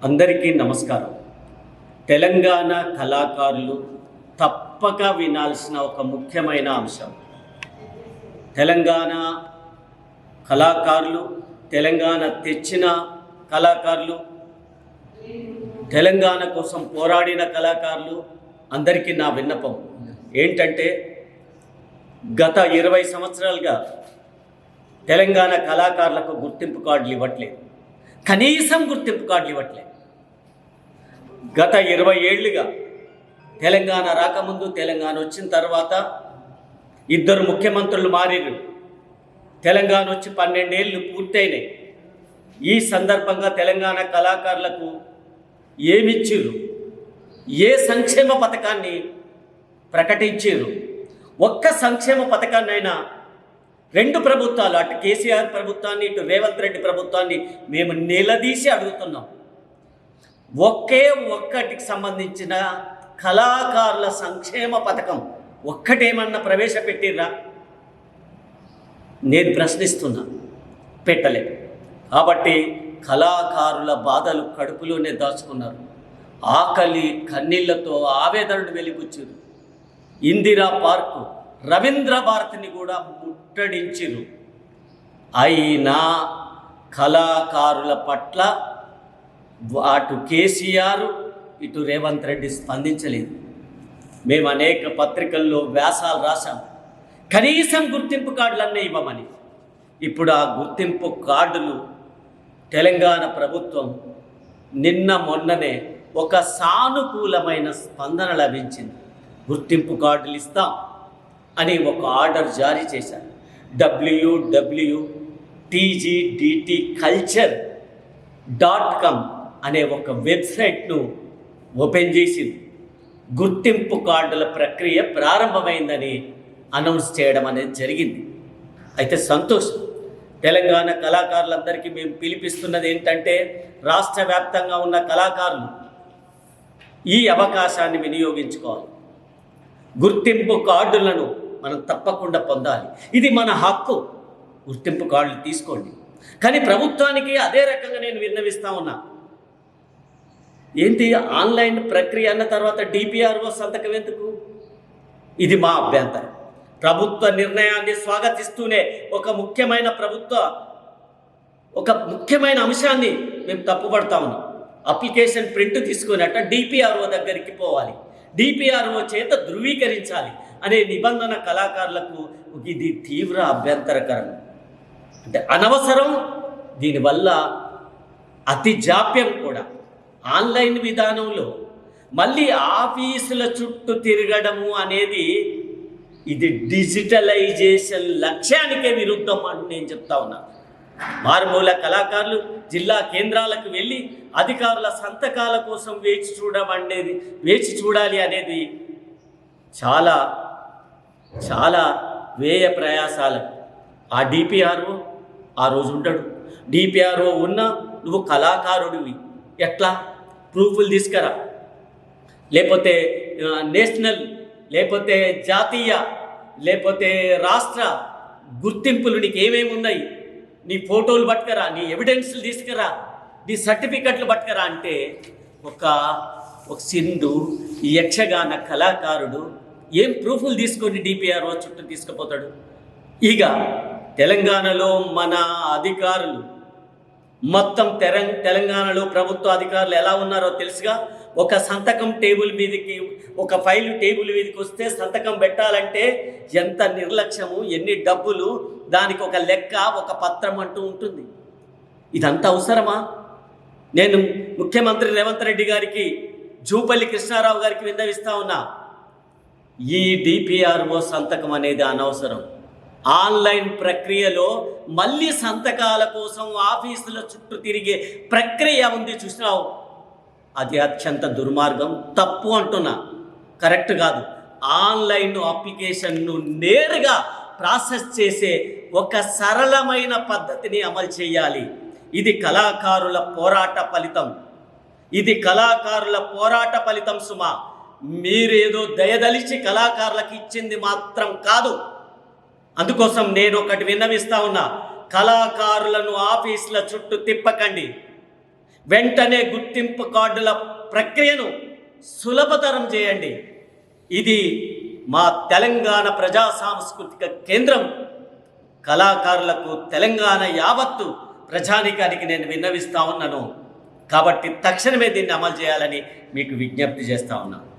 అందరికీ నమస్కారం. తెలంగాణ కళాకారులు తప్పక వినాల్సిన ఒక ముఖ్యమైన అంశం. తెలంగాణ కళాకారులు, తెలంగాణ తెచ్చిన కళాకారులు, తెలంగాణ కోసం పోరాడిన కళాకారులు అందరికీ నా విన్నపం ఏంటంటే, గత 20 సంవత్సరాలుగా తెలంగాణ కళాకారులకు గుర్తింపు కార్డులు ఇవ్వట్లేదు. కనీసం గుర్తింపు కార్డులు ఇవ్వట్లేదు. గత 20 ఏళ్ళుగా తెలంగాణ రాకముందు, తెలంగాణ వచ్చిన తర్వాత 2 ముఖ్యమంత్రులు మారిరు. తెలంగాణ వచ్చి 12 ఏళ్ళు పూర్తయినాయి. ఈ సందర్భంగా తెలంగాణ కళాకారులకు ఏమిచ్చిర్రు? ఏ సంక్షేమ పథకాన్ని ప్రకటించారు? ఒక్క సంక్షేమ పథకాన్నైనా 2 ప్రభుత్వాలు, అటు కేసీఆర్ ప్రభుత్వాన్ని, ఇటు రేవంత్ రెడ్డి ప్రభుత్వాన్ని మేము నిలదీసి అడుగుతున్నాం. ఒక్కటికి సంబంధించిన కళాకారుల సంక్షేమ పథకం ఒక్కటేమన్నా ప్రవేశపెట్టిర్రా? నేను ప్రశ్నిస్తున్నా. పెట్టలేదు. కాబట్టి కళాకారుల బాధలు కడుపులోనే దాచుకున్నారు. ఆకలి కన్నీళ్లతో ఆవేదనను వెలిబుచ్చారు. ఇందిరా పార్కు, రవీంద్ర భారతిని కూడా ముట్టడించిరు. అయినా కళాకారుల పట్ల అటు కేసీఆర్, ఇటు రేవంత్ రెడ్డి స్పందించలేదు. మేము అనేక పత్రికల్లో వ్యాసాలు రాశాం, కనీసం గుర్తింపు కార్డులన్నీ ఇవ్వమని. ఇప్పుడు ఆ గుర్తింపు కార్డులు తెలంగాణ ప్రభుత్వం నిన్న మొన్ననే ఒక సానుకూలమైన స్పందన లభించింది. గుర్తింపు కార్డులు ఇస్తాం అని ఒక ఆర్డర్ జారీ చేశారు. www.tgdtculture.com అనే ఒక వెబ్సైట్ను ఓపెన్ చేసింది. గుర్తింపు కార్డుల ప్రక్రియ ప్రారంభమైందని అనౌన్స్ చేయడం అనేది జరిగింది. అయితే సంతోషం. తెలంగాణ కళాకారులందరికీ మేము పిలిపిస్తున్నది ఏంటంటే, రాష్ట్ర వ్యాప్తంగా ఉన్న కళాకారులు ఈ అవకాశాన్ని వినియోగించుకోవాలి. గుర్తింపు కార్డులను మనం తప్పకుండా పొందాలి. ఇది మన హక్కు. గుర్తింపు కార్డులు తీసుకోండి. కానీ ప్రభుత్వానికి అదే రకంగా నేను విన్నవిస్తా ఉన్నా. ఏంటి ఆన్లైన్ ప్రక్రియ అన్న తర్వాత డిపిఆర్ఓ సంతకం ఎందుకు? ఇది మా అభ్యంతరం. ప్రభుత్వ నిర్ణయాన్ని స్వాగతిస్తూనే ఒక ముఖ్యమైన అంశాన్ని మేము తప్పుపడతా ఉన్నాం. అప్లికేషన్ ప్రింట్ తీసుకున్నట్ట డిపిఆర్ఓ దగ్గరికి పోవాలి, డిపిఆర్ఓ చేత ధృవీకరించాలి అనే నిబంధన కళాకారులకు ఇది తీవ్ర అభ్యంతరకరం. అంటే అనవసరం. దీనివల్ల అతి జాప్యం కూడా. ఆన్లైన్ విధానంలో మళ్ళీ ఆఫీసుల చుట్టూ తిరగడము అనేది ఇది డిజిటలైజేషన్ లక్ష్యానికే విరుద్ధం అని నేను చెప్తా ఉన్నా. మారుమూల కళాకారులు జిల్లా కేంద్రాలకు వెళ్ళి అధికారుల సంతకాల కోసం వేచి చూడాలి అనేది చాలా చాలా వ్యయ ప్రయాసాలు. ఆ డిపిఆర్ఓ ఆ రోజు ఉండడు. డిపిఆర్ఓ ఉన్నా నువ్వు కళాకారుడివి, ఎట్లా ప్రూఫ్లు తీసుకురా, లేకపోతే నేషనల్, లేకపోతే జాతీయ, లేకపోతే రాష్ట్ర గుర్తింపులు నీకు ఏమేమి ఉన్నాయి, నీ ఫోటోలు పట్టుకరా, నీ ఎవిడెన్స్లు తీసుకురా, నీ సర్టిఫికెట్లు పట్టుకరా అంటే ఒక సింధు యక్షగాన కళాకారుడు ఏం ప్రూఫ్లు తీసుకొని డిపిఆర్ఓ చుట్టూ తీసుకుపోతాడు? ఇక తెలంగాణలో మన అధికారులు మొత్తం తెలంగాణలో ప్రభుత్వ అధికారులు ఎలా ఉన్నారో తెలుసుగా. ఒక సంతకం టేబుల్ మీదకి, ఒక ఫైలు టేబుల్ మీదకి వస్తే సంతకం పెట్టాలంటే ఎంత నిర్లక్ష్యము, ఎన్ని డబ్బులు, దానికి ఒక లెక్క, ఒక పత్రం అంటూ ఉంటుంది. ఇదంతా అవసరమా? నేను ముఖ్యమంత్రి రేవంత్ రెడ్డి గారికి, జూపల్లి కృష్ణారావు గారికి విన్నవిస్తా ఉన్నా. ఈ డిపిఆర్ఓ సంతకం అనేది అనవసరం. ఆన్లైన్ ప్రక్రియలో మళ్ళీ సంతకాల కోసం ఆఫీసుల చుట్టూ తిరిగే ప్రక్రియ ఉంది చూసినావు, అది అత్యంత దుర్మార్గం, తప్పు అంటున్నా, కరెక్ట్ కాదు. ఆన్లైన్ అప్లికేషన్ను నేరుగా ప్రాసెస్ చేసే ఒక సరళమైన పద్ధతిని అమలు చేయాలి. ఇది కళాకారుల పోరాట ఫలితం. ఇది కళాకారుల పోరాట ఫలితం సుమా. మీరేదో దయదలిచి కళాకారులకు ఇచ్చింది మాత్రం కాదు. అందుకోసం నేను ఒకటి విన్నవిస్తా ఉన్నా. కళాకారులను ఆఫీసుల చుట్టూ తిప్పకండి. వెంటనే గుర్తింపు కార్డుల ప్రక్రియను సులభతరం చేయండి. ఇది మా తెలంగాణ ప్రజా సాంస్కృతిక కేంద్రం కళాకారులకు, తెలంగాణ యావత్తు ప్రజానీకానికి నేను విన్నవిస్తా ఉన్నాను. కాబట్టి తక్షణమే దీన్ని అమలు చేయాలని మీకు విజ్ఞప్తి చేస్తా ఉన్నాను.